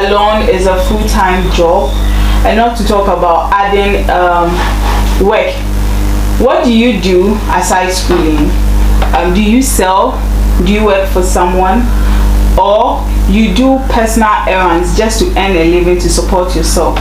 alone is a full-time job, and not to talk about adding work. What do you do aside schooling? Do you sell? Do you work for someone? Or you do personal errands just to earn a living to support yourself?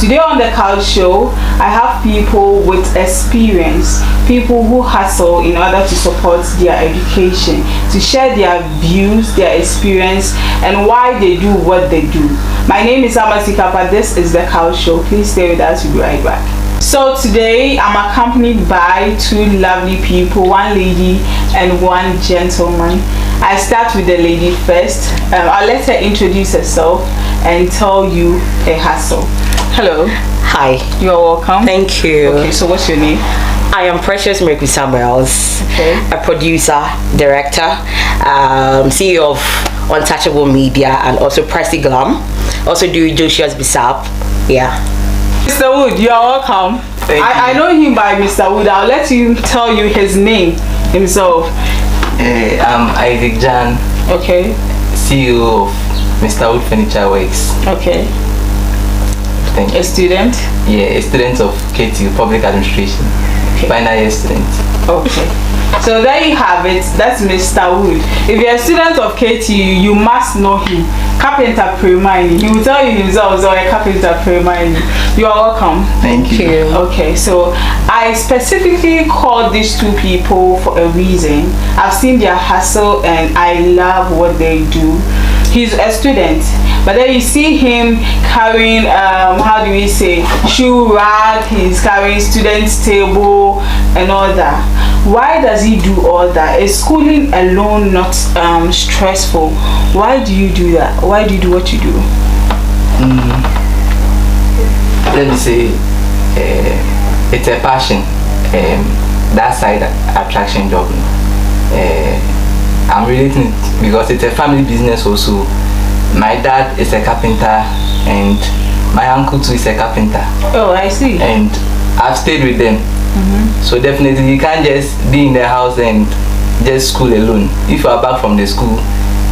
Today on the Couch Show, I have people with experience, people who hustle in order to support their education, to share their views, their experience, and why they do what they do. My name is Amasi Kappa. This is the Couch Show. Please stay with us. We'll be right back. So today I'm accompanied by two lovely people, one lady and one gentleman. I start with the lady first. I'll let her introduce herself and tell you her hustle. Hello. Hi. You're welcome. Thank you. Okay, so what's your name? I am Precious Miracle Samuels, a producer, director, CEO of Untouchable Media, and also Pressy Glam. Also do Joshua's Bisap. Yeah. Mr. Wood, you are welcome. I know him by Mr. Wood. I'll let you tell you his name himself. I'm Isaac Jan. Okay. CEO of Mr. Wood Furniture Works. Okay. Thank you. A student? Yeah, a student of KTU, Public Administration. Okay. Final year student. Okay. So there you have it. That's Mr. Wood. If you're a student of KTU, you must know him. Carpenter Premini. He will tell you himself, so a carpenter Premini. You are welcome. Thank you. Okay, so I specifically called these two people for a reason. I've seen their hustle and I love what they do. He's a student, but then you see him carrying how do we say, shoe rack, he's carrying student's table and all that. Why does he do all that? Is schooling alone not stressful? Why do you do that? Why do you do what you do? Let me say, it's a passion. That side attraction job. I'm relating it because it's a family business also. My dad is a carpenter and my uncle too is a carpenter. Oh, I see. And I've stayed with them. So definitely you can't just be in the house and just school alone. If you are back from the school,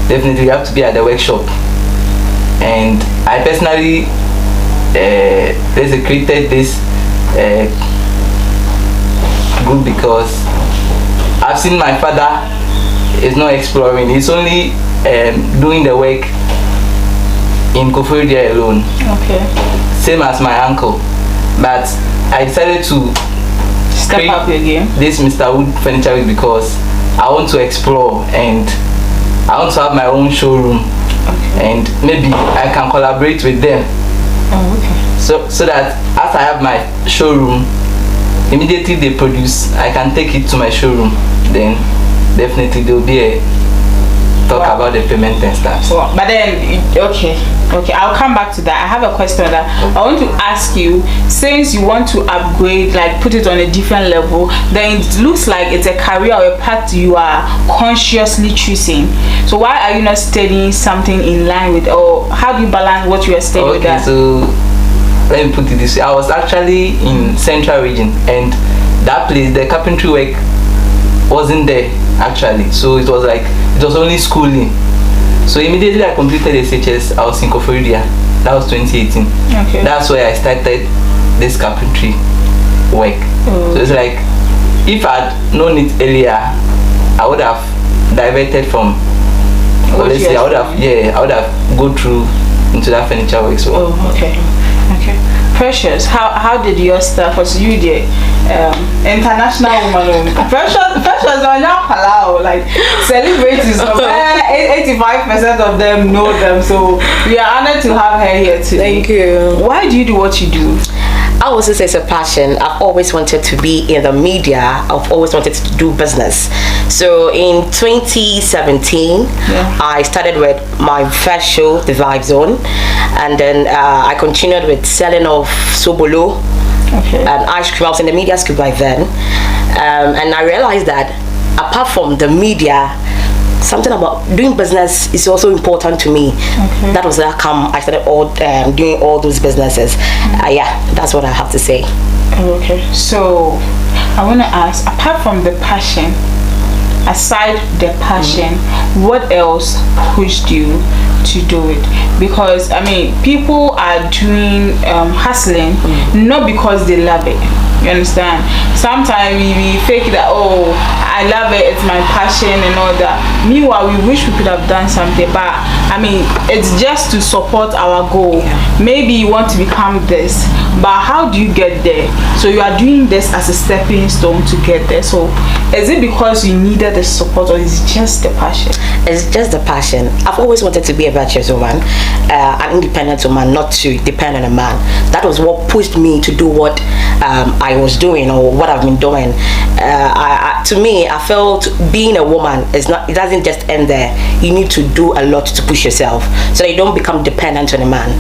definitely you have to be at the workshop. And I personally created this group because I've seen my father is not exploring. He's only doing the work in Koforidua alone. Okay. Same as my uncle. But I decided to step up your game. This Mr. Wood Furniture Week because I want to explore and I want to have my own showroom. Okay. And maybe I can collaborate with them. Oh, okay. So that after I have my showroom, immediately they produce, I can take it to my showroom. Then definitely there will be a talk about the payment and stuff. Wow. But then, okay, I'll come back to that. I have a question that I want to ask you. Since you want to upgrade, like put it on a different level, then it looks like it's a career or a path you are consciously choosing. So why are you not studying something in line with, or how do you balance what you are studying with that? So let me put it this way. I was actually in Central Region, and that place, the carpentry work wasn't there actually. So it was only schooling. So immediately I completed SHS, I was in Koforidua. That was 2018. Okay. That's where I started this carpentry work. Oh. So it's like, if I'd known it earlier, I would have diverted from, let's say, I would have go through into that furniture work. So. Oh, okay. Precious, how did your stuff? Was you the international woman? Precious on your palau, like celebrities. 85% of them know them, so we are honored to have her here today. Thank you. Why do you do what you do? I also say it's a passion. I've always wanted to be in the media. I've always wanted to do business. So in 2017, I started with my first show, The Vibe Zone, and then I continued with selling of Sobolo and ice cream. I was in the media school by then, and I realized that apart from the media, something about doing business is also important to me. That was how come I started doing all those businesses. Yeah, that's what I have to say. Okay, so I want to ask, apart from the passion, aside the passion, what else pushed you to do it? Because I mean, people are doing hustling not because they love it. You understand? Sometimes we fake that, oh, I love it, it's my passion and all that. Meanwhile, we wish we could have done something, but I mean, it's just to support our goal. Maybe you want to become this, but how do you get there? So you are doing this as a stepping stone to get there. So is it because you needed the support, or is it just the passion? It's just the passion. I've always wanted to be a virtuous woman, an independent woman, not to depend on a man. That was what pushed me to do what I was doing, or what I've been doing. To me, I felt being a woman is not. It doesn't just end there. You need to do a lot to push yourself, so that you don't become dependent on a man.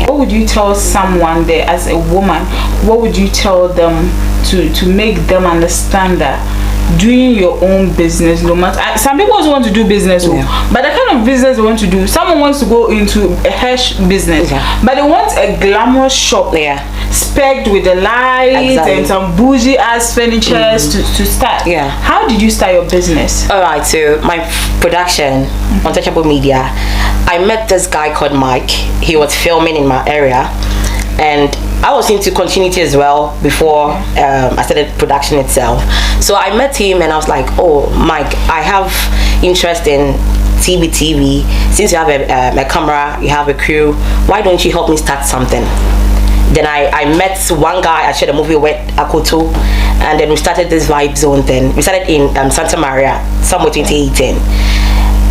What would you tell someone there as a woman? What would you tell them to make them understand that doing your own business, no matter, some people also want to do business, but the kind of business they want to do, someone wants to go into a hash business, but they want a glamorous shop, specced with the lights and some bougie ass furnitures to start. How did you start your business? All right, so my production, Untouchable Media, I met this guy called Mike. He was filming in my area, and I was into continuity as well before I started production itself. So I met him and I was like, oh, Mike, I have interest in TV. Since you have a camera, you have a crew, why don't you help me start something? Then I met one guy, I shared a movie with Akoto, and then we started this Vibe Zone thing. We started in Santa Maria, somewhere 2018.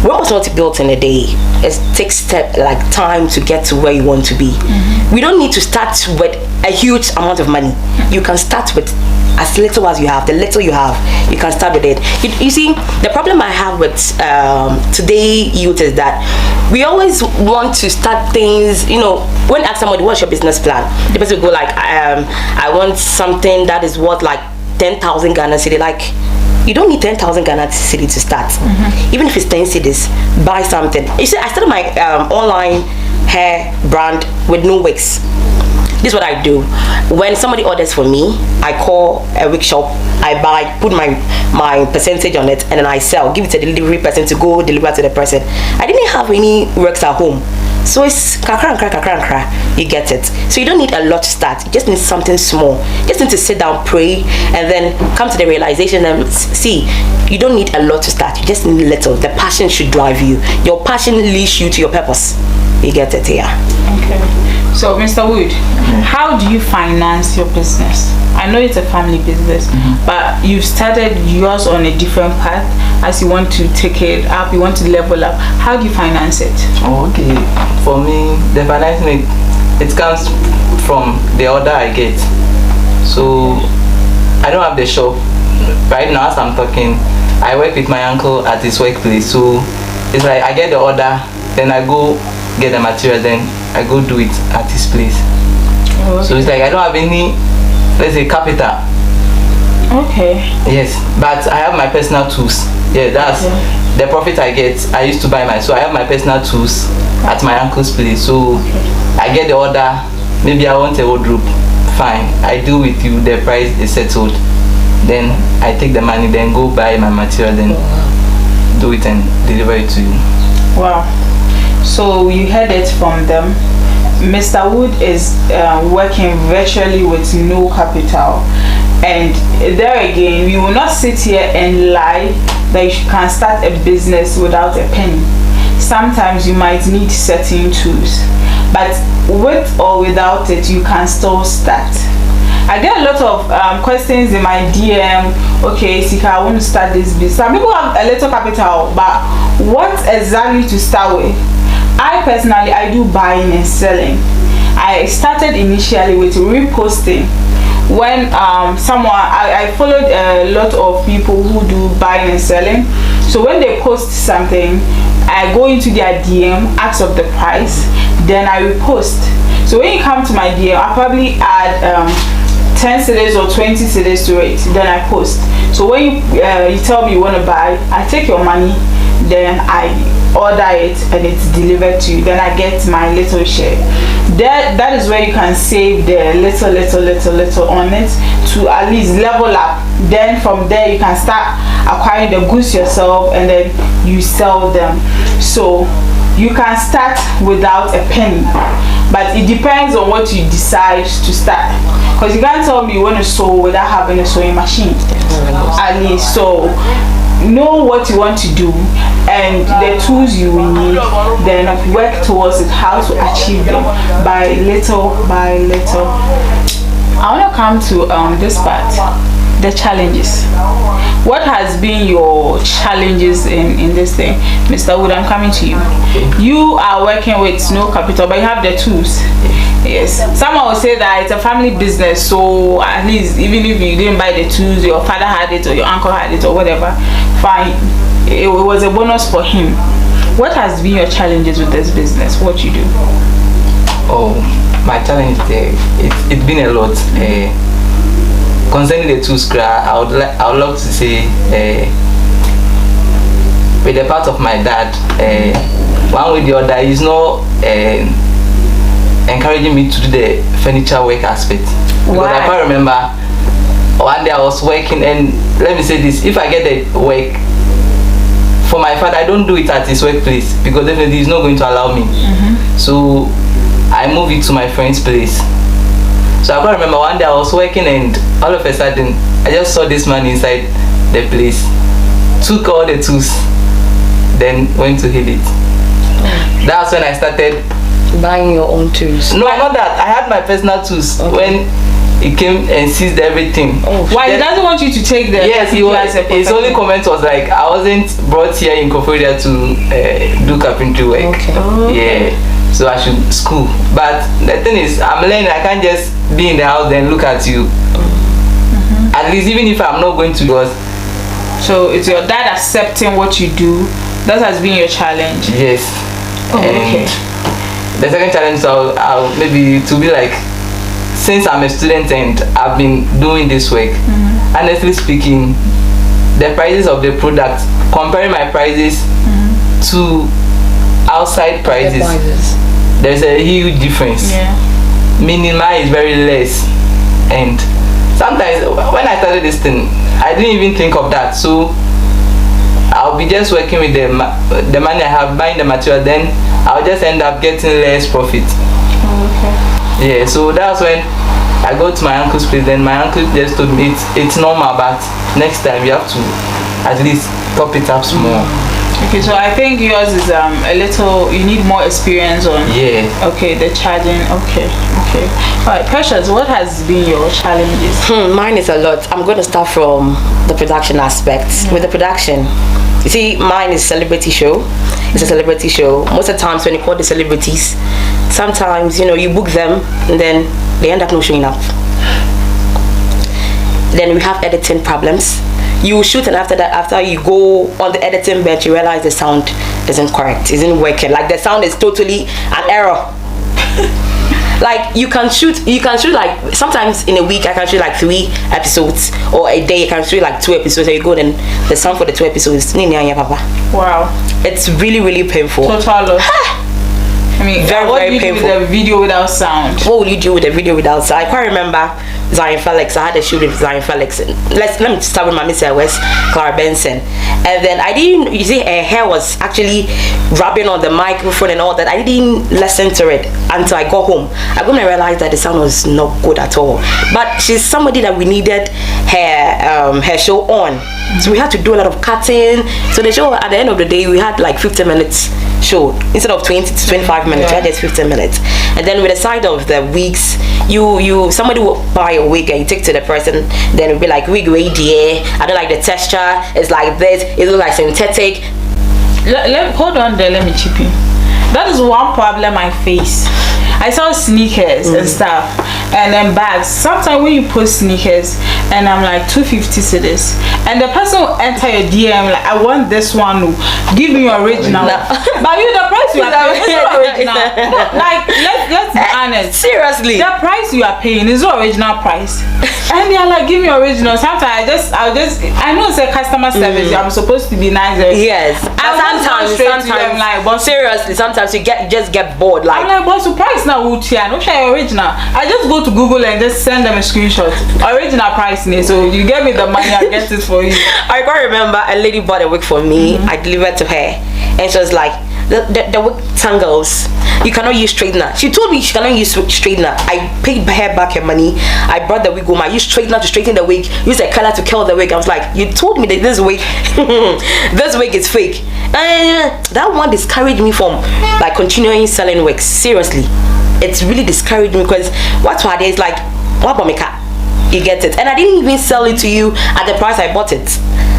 We're also not built in a day. It takes time to get to where you want to be. We don't need to start with a huge amount of money. You can start with as little as you have. The little you have, you can start with it. You see, the problem I have with today youth is that we always want to start things. You know, when I ask somebody, what's your business plan? The person will go like, I want something that is worth like 10,000 Ghana cedi. Like, you don't need 10,000 Ghana cedi to start. Even if it's 10 cedis, buy something. You see, I started my online hair brand with no wigs. This is what I do. When somebody orders for me, I call a wig shop, I buy, put my percentage on it, and then I sell. Give it to the delivery person to go deliver to the person. I didn't have any works at home. So it's kakra and kra, you get it. So you don't need a lot to start. You just need something small. You just need to sit down, pray, and then come to the realization and see, you don't need a lot to start. You just need little. The passion should drive you. Your passion leads you to your purpose. You get it here. Okay. So, Mr. Wood, how do you finance your business? I know it's a family business, but you've started yours on a different path. As you want to take it up, you want to level up. How do you finance it? Oh, okay. For me, the financing, it comes from the order I get. So, I don't have the shop. Right now, as I'm talking, I work with my uncle at his workplace. So, it's like I get the order, then I go get the material, then I go do it at his place. Okay. So it's like I don't have any, let's say, capital. Okay. Yes, but I have my personal tools. Yeah, that's the profit I get. I used to buy my, so I have my personal tools at my uncle's place. So I get the order. Maybe I want a wardrobe. Fine, I deal with you. The price is settled. Then I take the money, then go buy my material, then do it and deliver it to you. Wow. So you heard it from them. Mr. Wood is working virtually with no capital, and there again, we will not sit here and lie that you can start a business without a penny. Sometimes you might need certain tools, but with or without it, you can still start. I get a lot of questions in my DM. Okay, Sika, I want to start this business. Some people have a little capital, but what exactly to start with? I personally, I do buying and selling. I started initially with reposting. When I followed a lot of people who do buying and selling. So when they post something, I go into their DM, ask of the price, then I repost. So when you come to my DM, I probably add 10 cedis or 20 cedis to it, then I post. So when you tell me you want to buy, I take your money, then I order it and it's delivered to you, then I get my little share. That is where you can save the little on it to at least level up. Then from there you can start acquiring the goods yourself, and then you sell them. So you can start without a penny, but it depends on what you decide to start. Because you can't tell me you want to sew without having a sewing machine, at least. So know what you want to do and the tools you will need, then work towards it, how to achieve them by little by little. I want to come to this part, the challenges. What has been your challenges in this thing? Mr. Wood, I'm coming to you. You are working with no capital, but you have the tools. Yes. Someone will say that it's a family business, so at least even if you didn't buy the tools, your father had it or your uncle had it or whatever, fine. It was a bonus for him. What has been your challenges with this business? What you do? Oh, my challenge there, it's been a lot. Concerning the tools, I would love to say, with the part of my dad, one way or the other, he's not encouraging me to do the furniture work aspect. Because I can't remember one day I was working, and let me say this: if I get the work for my father, I don't do it at his workplace because definitely he's not going to allow me. So I move it to my friend's place. So I can't remember one day I was working, and all of a sudden I just saw this man inside the place, took all the tools, then went to heal it. That's when I started buying your own tools. No, not that. I had my personal tools. When he came and seized everything. Why? He doesn't want you to take them? Yes, he was. His only comment was like, I wasn't brought here in Koforia to do carpentry work. Yeah, so I should school. But the thing is, I'm learning. I can't just be in the house and look at you. At least even if I'm not going to go. So it's your dad accepting what you do. That has been your challenge. Yes. Okay. The second challenge, I'll maybe to be like, since I'm a student and I've been doing this work, honestly speaking, the prices of the product, comparing my prices to outside prices, there's a huge difference. Meaning mine is very less. And sometimes when I started this thing, I didn't even think of that. So I'll be just working with the money I have, buying the material, then I'll just end up getting less profit. Yeah, so that's when I go to my uncle's place, then my uncle just told me it's normal, but next time you have to at least top it up small. Okay, so I think yours is a little, you need more experience on. Okay, the charging. Okay. Alright, Precious, what has been your challenges? Mine is a lot. I'm going to start from the production aspect. With the production, you see, mine is a celebrity show. It's a celebrity show. Most of the times when you call the celebrities, sometimes, you book them and then they end up not showing up. Then we have editing problems. You shoot, and after you go on the editing bench, you realize the sound isn't correct, isn't working. Like the sound is totally an error. Like you can shoot like sometimes in a week I can shoot like 3 episodes, or a day I can shoot like 2 episodes, and you go, then the sound for the 2 episodes. Wow. It's really, really painful. Total loss. I mean, what do you do with the video without sound? What will you do with the video without sound? I quite remember Zion Felix. I had a shoot with Zion Felix. Let me start with my Miss West, Clara Benson. And then I didn't, you see, her hair was actually rubbing on the microphone and all that. I didn't listen to it until I got home. I got to realize that the sound was not good at all. But she's somebody that we needed her show on. So we had to do a lot of cutting. So the show, at the end of the day, we had like 15 minutes show instead of 20 to 25 minutes. We had just 15 minutes. And then with the side of the wigs, somebody will buy a wig and you take to the person, then it'll be like, wig dear, I don't like the texture, it's like this, it looks like synthetic. Hold on there, let me chip in. That is one problem I face. I saw sneakers and stuff, and then bags. Sometimes when you post sneakers, and I'm like 250 cedis, and the person will enter your DM like, I want this one, give me your original. But the price you are paying is not original. Like let's be honest. Seriously, the price you are paying is not original price, and they are like, give me original. Sometimes I know it's a customer service. I'm supposed to be nice. Yes, sometimes like, but seriously, sometimes you just get bored. Like, I'm like, what's the price now? Original. I just go to Google and just send them a screenshot. Original price, so you get me the money, I get it for you. I can't remember, a lady bought a wig for me. I delivered to her, and she was like, the wig tangles. You cannot use straightener. She told me she cannot use straightener. I paid her back her money. I brought the wig home. I used straightener to straighten the wig. Use a color to curl the wig. I was like, you told me that this wig, this wig is fake. And that one discouraged me from like continuing selling wigs. Seriously, it's really discouraged me because what's what is like, what about me? You get it, and I didn't even sell it to you at the price I bought it.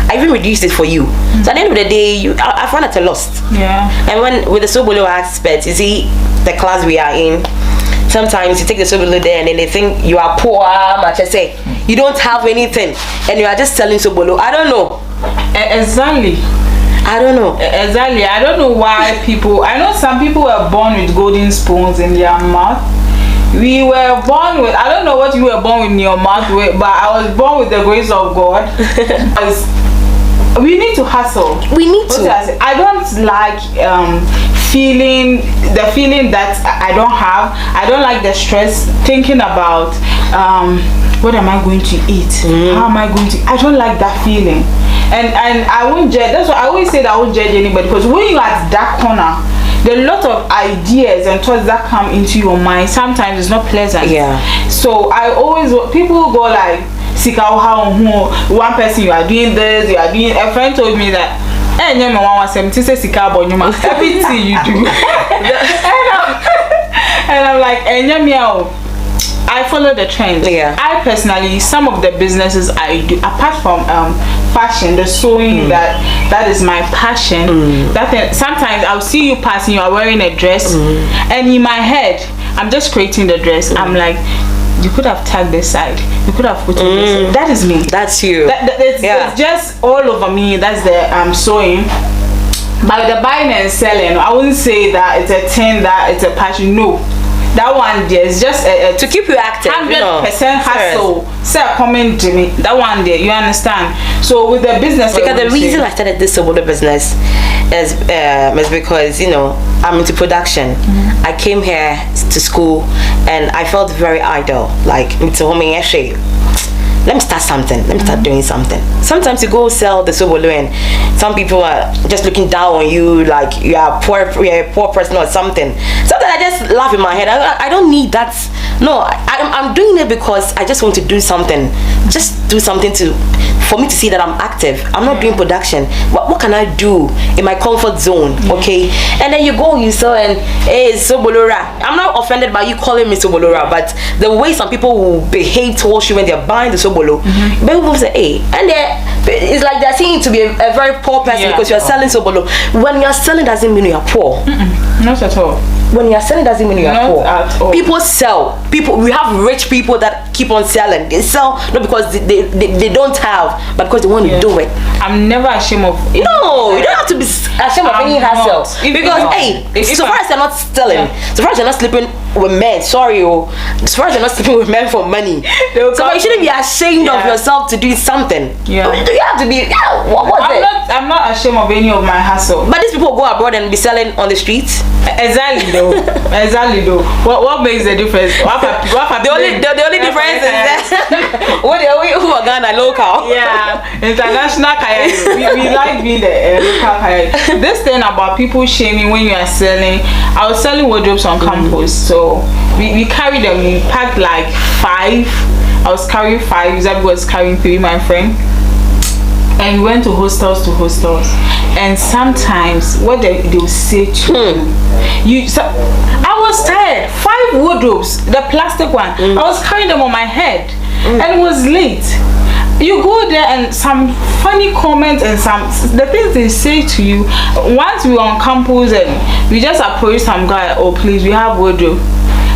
I even reduced it for you. So at the end of the day, I found it a loss. Yeah. And when with the Sobolo aspect, you see the class we are in, sometimes you take the Sobolo there and then they think you are poor, much I say. You don't have anything and you are just selling Sobolo. I don't know. Exactly. I don't know. Exactly. I don't know why people, I know some people were born with golden spoons in their mouth. We were born with, I don't know what you were born with in your mouth with, but I was born with the grace of God. We need to hustle. We need to. I don't like feeling that I don't have. I don't like the stress thinking about what am I going to eat? How am I going to? I don't like that feeling. And I won't judge. That's why I always say that I won't judge anybody, because when you're at that corner, there are a lot of ideas and thoughts that come into your mind. Sometimes it's not pleasant. Yeah. So I always, people go like, one person you are doing this, you are doing. A friend told me that everything you do. and I'm like, I follow the trend. Yeah. I personally, some of the businesses I do, apart from fashion, the sewing, that is my passion. Sometimes I'll see you passing, you are wearing a dress, and in my head, I'm just creating the dress. I'm like, you could have tagged this side. You could have put it this. That is me. That's you. It's just all over me. That's the sewing. But the buying and selling, I wouldn't say that it's a thing, that it's a passion. No. That one there is just to keep you active. 100% hustle. Say comment to me. That one there, you understand? So with the business, because the reason I started this Sobolo business is because, you know, I'm into production. I came here to school and I felt very idle. Like, let me start something. Let me start doing something. Sometimes you go sell the Sobolo and some people are just looking down on you, like you're a poor person or something. Sometimes I just laugh in my head. I don't need that. No, I'm doing it because I just want to do something. Just do something for me to see that I'm active. I'm not doing production. What can I do in my comfort zone? Okay, and then you go, you sell, and hey, Sobolora. I'm not offended by you calling me Sobolora, but the way some people will behave towards you when they're buying the Sobolo, people say, hey, and it's like they're seeing you to be a very poor person because you're selling Sobolo. When you're selling, doesn't mean you're poor. Not at all. When you're selling, doesn't mean you're poor. At all. People sell. We have rich people that keep on selling. They sell not because they don't have, but because they want to do it. I'm never ashamed of it. No, you don't have to be ashamed of any hustle. Because so far as you're not stealing, so far as you're not sleeping with men, so far as you're not sleeping with men for money, so you shouldn't be ashamed of yourself to do something. You have to be. I'm not ashamed of any of my hustle. But these people go abroad and be selling on the streets. Exactly though. What makes the difference? The only difference is that who are Ghana local. Yeah, international kaya. We like being the local kaya. This thing about people shaming when you are selling. I was selling wardrobes on campus, so we carried them. We packed like 5. I was carrying 5. Zabi was carrying 3. My friend. And we went to hostels and sometimes what they will say to you, I was tired. 5 wardrobes, the plastic one, I was carrying them on my head and it was late. You go there and some funny comments and the things they say to you. Once we were on campus and we just approached some guy, oh please, we have wardrobe.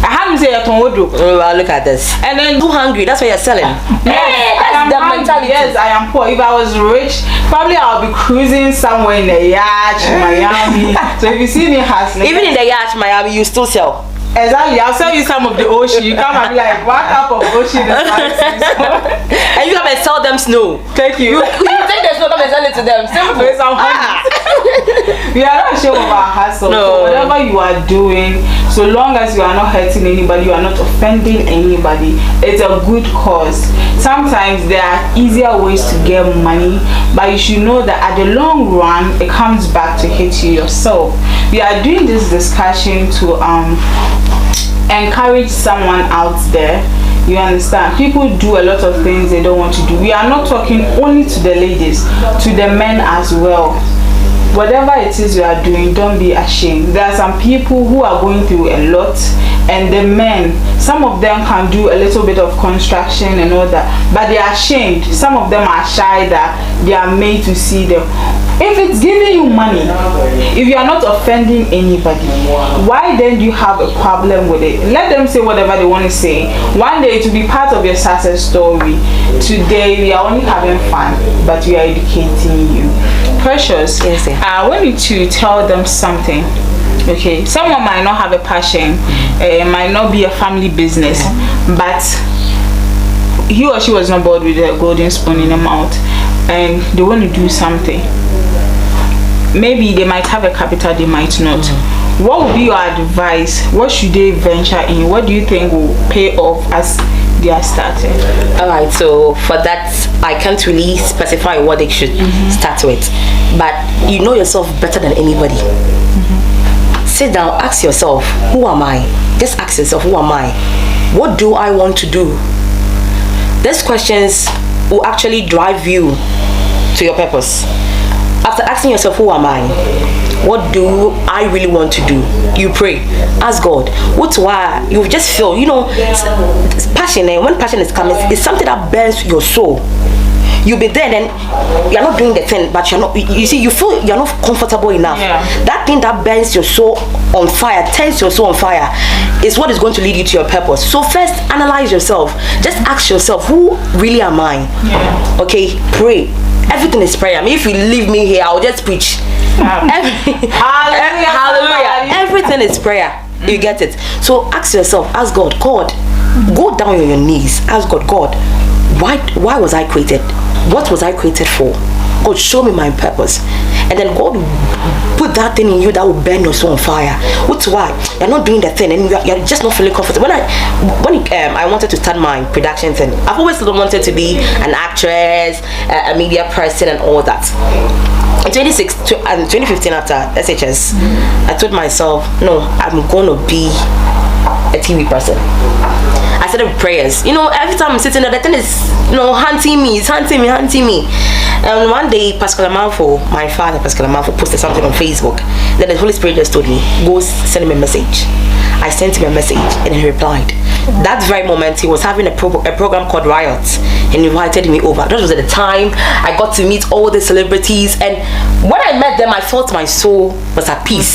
I haven't said a wardrobe. Oh, well, look at this. And then too hungry. That's why you're selling. That's the mentality. Yes, I am poor. If I was rich, probably I'll be cruising somewhere in the yacht, Miami. So if you see me hustling, even in the yacht, Miami, you still sell. Exactly. I'll sell you some of the ocean. You come and be like, what type of ocean is that? And you come and sell them snow. Thank you. You take the snow, come and sell it to them. Simple. We are not sure of our hustle. No. So whatever you are doing, So long as you are not hurting anybody, you are not offending anybody, it's a good cause. Sometimes there are easier ways to get money, but you should know that at the long run, it comes back to hit you yourself. We are doing this discussion to encourage someone out there. You understand? People do a lot of things they don't want to do. We are not talking only to the ladies, to the men as well. Whatever it is you are doing, don't be ashamed. There are some people who are going through a lot, and the men, some of them can do a little bit of construction and all that, but they are ashamed. Some of them are shy that they are made to see them. If it's giving you money, if you are not offending anybody, why then do you have a problem with it? Let them say whatever they want to say. One day it will be part of your success story. Today we are only having fun, but we are educating you. Precious, yes, I want you to tell them something. Okay, someone might not have a passion, it might not be a family business, but he or she was not bored with a golden spoon in the mouth, and they want to do something. Maybe they might have a capital, they might not. What would be your advice? What should they venture in? What do you think will pay off as they are starting? Alright, so for that, I can't really specify what they should start with, but you know yourself better than anybody. Sit down, ask yourself, who am I? Just ask yourself, who am I? What do I want to do? These questions will actually drive you to your purpose. After asking yourself, who am I? What do I really want to do? You pray, ask God. What's why you just feel, it's passion. And when passion is coming, it's something that burns your soul. You'll be there, then you're not doing the thing, but you're not. You see, you feel you're not comfortable enough. Yeah. That thing that burns your soul on fire, turns your soul on fire, is what is going to lead you to your purpose. So first, analyze yourself. Just ask yourself, who really am I? Yeah. Okay, pray. Everything is prayer. I mean, if you leave me here, I'll just preach. Hallelujah. Hallelujah. Everything is prayer. You get it? So ask yourself, ask God, go down on your knees. Ask God, why was I created? What was I created for? God, show me my purpose. And then God will put that thing in you that will burn your soul on fire. What's why? You're not doing the thing and you're just not feeling comfortable. When I wanted to start my production thing, I've always wanted to be an actress, a media person and all that. In 2015 after SHS, I told myself, no, I'm going to be a TV person. I started with prayers. Every time I'm sitting there, the thing is, hunting me. It's hunting me. And one day, my father, Pascal Amalfo, posted something on Facebook. Then the Holy Spirit just told me, go send him a message. I sent him a message and he replied. That very moment, he was having a program called Riot and he invited me over. That was at the time I got to meet all the celebrities, and when I met them, I felt my soul was at peace.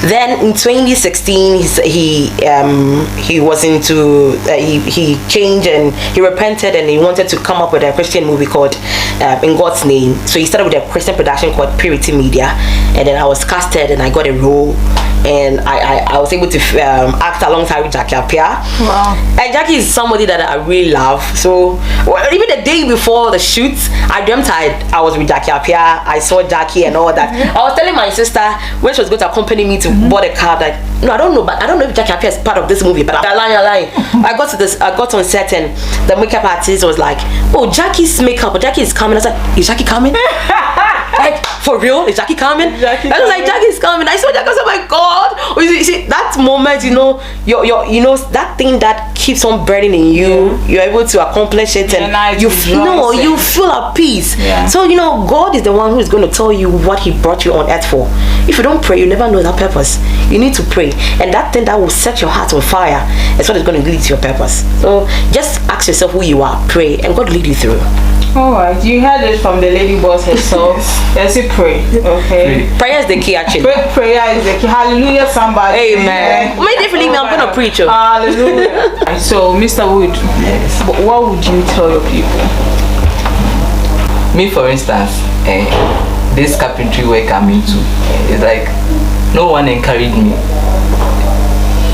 Then in 2016, he was into he changed and he repented and he wanted to come up with a Christian movie called In God's Name. So he started with a Christian production called Purity Media, and then I was casted and I got a role, and I was able to act alongside with Jackie Appiah. Wow. And Jackie is somebody that I really love. So even the day before the shoot, I dreamt I was with Jackie Appiah. I saw Jackie and all that. I was telling my sister when she was going to accompany me to board a car, like, no, I don't know if Jackie Appiah is part of this movie, but I'm lying. I got on set and the makeup artist was like, oh, Jackie's makeup, Jackie is coming. I was like, is Jackie coming? Like, for real? Is Jackie coming? I was like, Jackie's coming. I saw Jackie. I was like, oh my God. You see that moment, that thing that keeps on burning in you, you're able to accomplish it, and you feel at peace. Yeah. So God is the one who is going to tell you what He brought you on earth for. If you don't pray, you never know that purpose. You need to pray, and that thing that will set your heart on fire is what is going to lead to your purpose. So just ask yourself who you are, pray, and God will lead you through. Alright, you heard it from the lady boss herself. Yes, you pray. Okay. Prayer is the key, actually. Prayer is the key. Hallelujah, somebody. Amen. Maybe I'm going to preach. Hallelujah. So, Mr. Wood, yes, what would you tell your people? Me, for instance, this carpentry work I'm into, it's like no one encouraged me.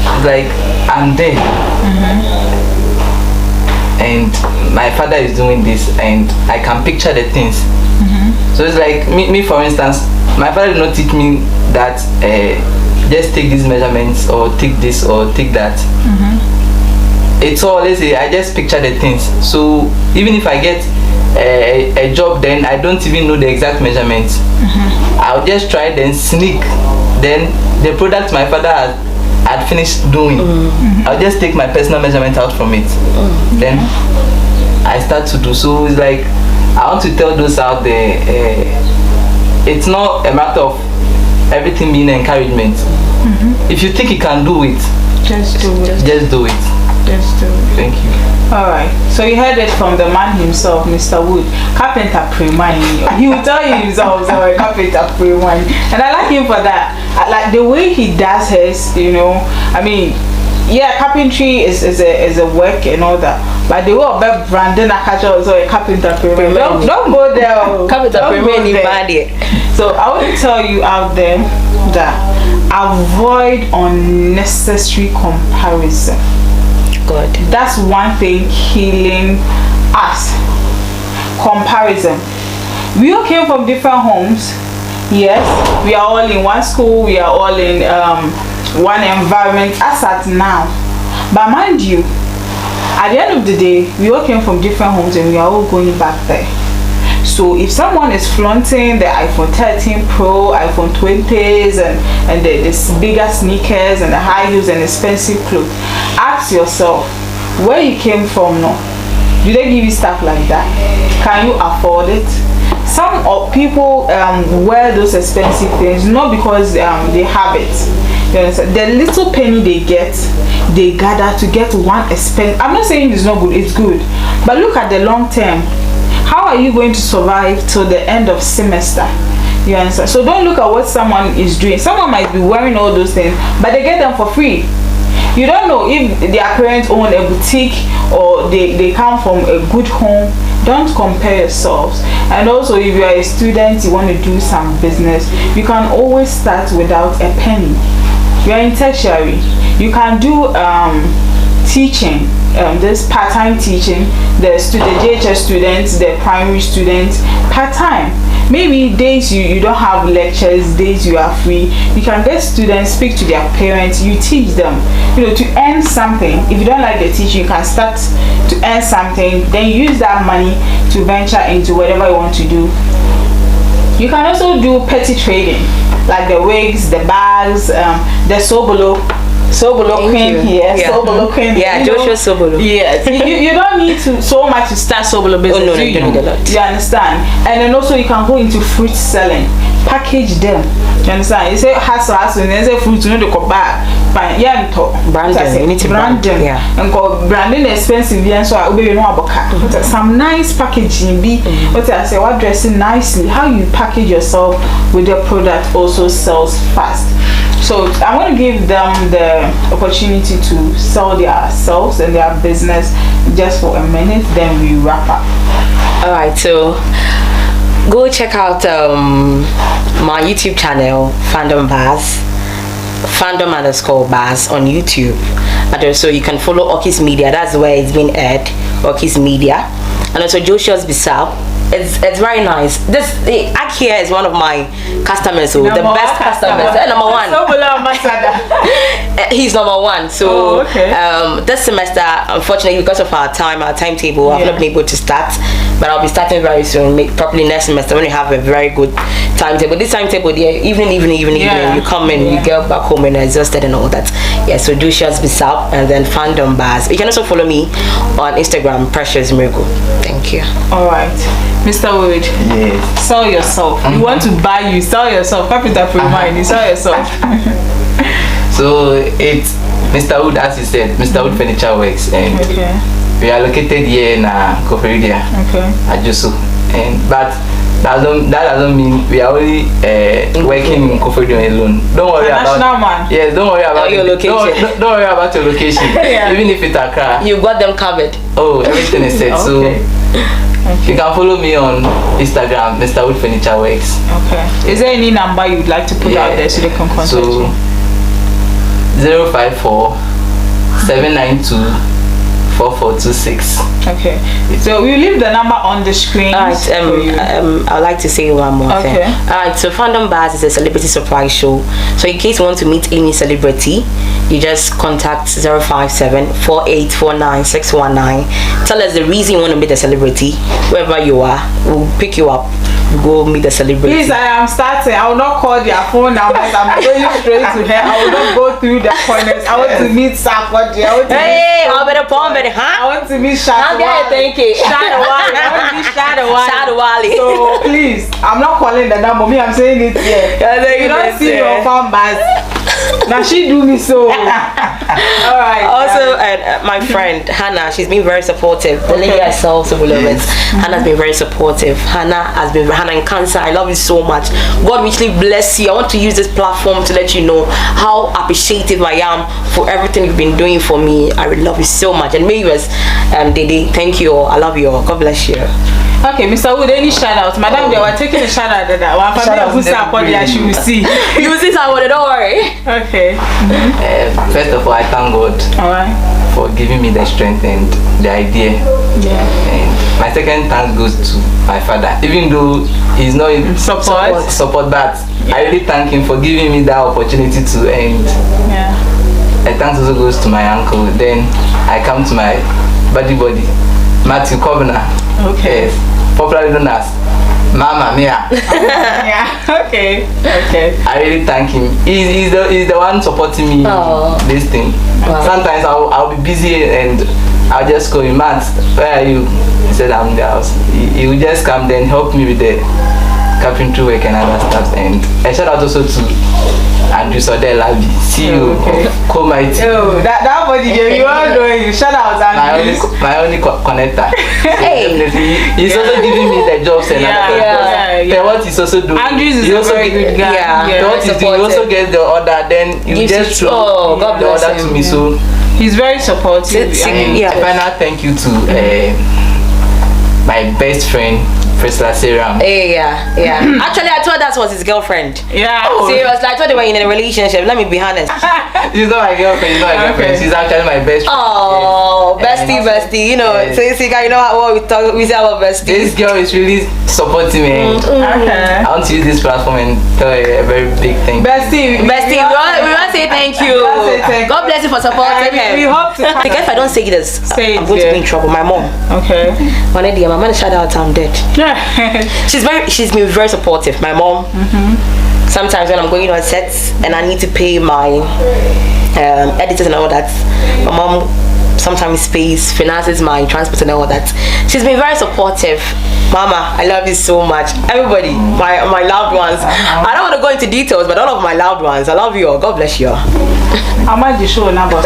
It's like I'm there. And my father is doing this and I can picture the things. So it's like me for instance, my father did not teach me that just take these measurements or take this or take that. It's all, let's say, I just picture the things. So even if I get a job, then I don't even know the exact measurements. I'll just try, then sneak. Then the product my father had finished doing, I'll just take my personal measurement out from it. Then I start to do. So it's like, I want to tell those out there, it's not a matter of everything being encouragement. If you think you can do it, Just do it. just do it. Just do it. Thank you. Alright, so you heard it from the man himself, Mr. Wood. Carpenter pre-mind. He will tell you himself, so a carpenter pre-mind. And I like him for that. I like the way he does his, you know. I mean, yeah, carpentry is a work and all that. But the way of branding a catcher also a carpenter pre-mind. Don't go there. Carpenter pre-mind in bad. So I want to tell you out there that avoid unnecessary comparison. Good. That's one thing killing us. Comparison. We all came from different homes. Yes, we are all in one school. We are all in one environment as at now. But mind you, at the end of the day, we all came from different homes and we are all going back there. So if someone is flaunting the iPhone 13 Pro, iPhone 20s and the bigger sneakers and the high heels and expensive clothes, ask yourself where you came from. No, do they give you stuff like that? Can you afford it? Some people wear those expensive things not because they have it. You understand? The little penny they get, they gather to get one expense. I'm not saying it's not good, it's good, but look at the long term. How are you going to survive till the end of semester? You understand? So don't look at what someone is doing. Someone might be wearing all those things, but they get them for free. You don't know if their parents own a boutique or they come from a good home. Don't compare yourselves. And also, if you are a student, you want to do some business, you can always start without a penny. You are in tertiary, you can do teaching, this part-time teaching, the JHS students, the primary students, part-time. Maybe days you don't have lectures, days you are free, you can get students, speak to their parents, you teach them, you know, to earn something. If you don't like the teaching, you can start to earn something, then use that money to venture into whatever you want to do. You can also do petty trading, like the wigs, the bags, the Sobolo queen here, yeah. Sobolo queen. Yeah, Joshua Sobolo. Yes, you don't need to so much to start Sobolo business. Oh, no, you don't need a lot. You understand? And then also you can go into fruit selling, package them. You understand? You say hustle, and then say fruit, you need to go back. Yeah, branding. You need to brand them. Yeah. And go branding expensive. Yeah, so I will you know about some nice packaging. Be what I say, what dressing nicely. How you package yourself with your product also sells fast. So I want to give them the opportunity to sell their selves and their business just for a minute, then we wrap up. All right, so go check out my YouTube channel, Fandom_Bars on YouTube. And also you can follow Okis Media, that's where it's been aired, Okis Media. And also Joshua's Bissau. It's very nice. This Ak here is one of my customers, so the best customers. Number one. He's number one. So this semester, unfortunately, because of our timetable, I've not been able to start. But I'll be starting very soon. Probably next semester when we have a very good timetable. This timetable, evening. You come in, you get back home and you're exhausted and all that. Yeah. So Joshua's Bissau and then Fandom Bars. You can also follow me on Instagram, Precious Miracle. Thank you. All right. Mr. Wood, yes. Sell yourself. You want to buy, you sell yourself. Capital for mind, you sell yourself. So it's Mr. Wood, as you said, Mr. Wood Furniture Works, and we are located here in Koforidia, Ajusu. And but that doesn't mean we are only working in Koforidia alone. Don't worry about man. Yes, don't worry about your location. Don't worry about your location. Even if it's Accra, you got them covered. Oh, everything is set. So. You can follow me on Instagram, Mr. Wood Furniture Works. Okay. Is there any number you'd like to put out there so they can contact you? 054 792 4426. Okay. So we leave the number on the screen. Alright, I'd like to say one more thing. Alright, so Fandom Bars is a celebrity surprise show. So in case you want to meet any celebrity, you just contact 057-4849-619. Tell us the reason you want to meet a celebrity. Wherever you are, we'll pick you up. Go meet the celebrity. Please, I am starting. I will not call their phone numbers. I'm going straight to her. I will not go through the corners. I want to meet Sakodi. I want to hey, how better palm better, huh? I want to meet Shadawali. Shadawali. I want to meet Shadawali. Shadawali. So please, I'm not calling the number. Me, I'm saying it here. You don't see your phone bars. Now she do me so. Alright. Also, my friend Hannah, she's been very supportive. The lady I saw also will love it. Hannah's been very supportive. Hannah in Cancer. I love you so much. God richly bless you. I want to use this platform to let you know how appreciative I am for everything you've been doing for me. I really love you so much. And Mavis, Dede, thank you all. I love you all. God bless you. Okay, Mr. Wood, any shout out? Madam, they were taking a shout out that one family she will see. You will see someone, don't worry. Okay. First of all, I thank God for giving me the strength and the idea. Yeah. And my second thanks goes to my father, even though he's not in support, but I really thank him for giving me that opportunity to end. Yeah. A thanks also goes to my uncle. Then I come to my buddy, Matthew Kovner. Okay. Yes, popularly known as Mama Mia. Yeah. Okay. I really thank him. He's the one supporting me this thing. Wow. Sometimes I'll be busy and I'll just call him, Matt, where are you? He said, I'm in the house. He will just come then help me with the carpentry work and other stuff. And a shout out also to Andrew Sodelabi, CEO of Comighty. Oh, that body you all doing. Shout out Andrew. My only connector. Hey. He's also giving me the jobs and other stuff. What he's also doing. Andrew is a very good guy. What he's doing, he also gets the order, then you just throw the order to me. So he's very supportive. And a final thank you to my best friend, Priscilla Seram. Yeah. Actually, I thought that was his girlfriend. Yeah. Seriously, I thought they were in a relationship. Let me be honest. She's not my girlfriend. She's actually my best friend. Oh, bestie. You know, so you see, you know what we talk. We say about bestie. This girl is really supporting me. Okay. I want to use this platform and tell her a very big thank you. Bestie, we want to say thank you. God bless you for supporting him. We hope to. Because if I don't say this, I'm going to be in trouble. My mom. Okay. One day, my mom shout out, I'm dead. She's been very supportive. My mom. Sometimes when I'm going on sets and I need to pay my editors and all that, my mom sometimes pays, finances my transport and all that. She's been very supportive. Mama, I love you so much. Everybody, my loved ones. I don't want to go into details, but all of my loved ones, I love you all. God bless you all. How much the show number?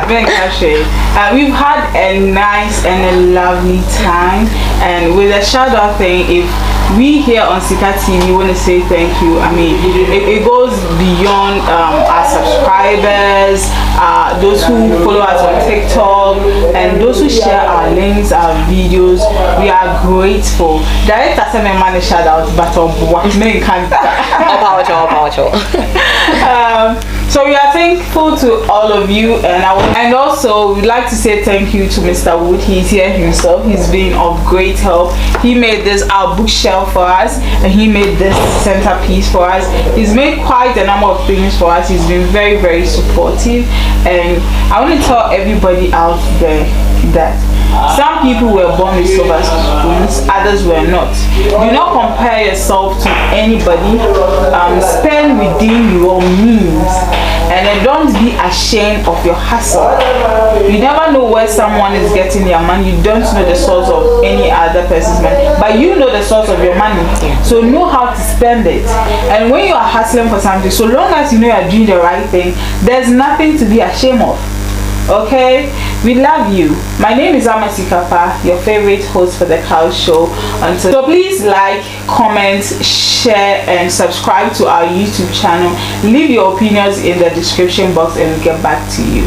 We've had a nice and a lovely time, and with a shout out thing, if we here on Sika TV want to say thank you, I mean it goes beyond our subscribers, those who follow us on TikTok, and those who share our links, our videos. We are grateful. Director send me money shout out, but so we are thankful to all of you, and also we'd like to say thank you to Mr. Wood. He's here himself. He's been of great help. He made this our bookshelf for us, and he made this centerpiece for us. He's made quite a number of things for us. He's been very, very supportive, and I want to tell everybody out there that some people were born with silver spoons, others were not. Do not compare yourself to anybody. Spend within your means, and then don't be ashamed of your hustle. You never know where someone is getting their money. You don't know the source of any other person's money, but you know the source of your money, so know how to spend it. And when you are hustling for something, so long as you know you are doing the right thing, there's nothing to be ashamed of. Okay, we love you. My name is Amasi Kappa, your favorite host for the Cow Show. So please like, comment, share, and subscribe to our YouTube channel. Leave your opinions in the description box, and we'll get back to you.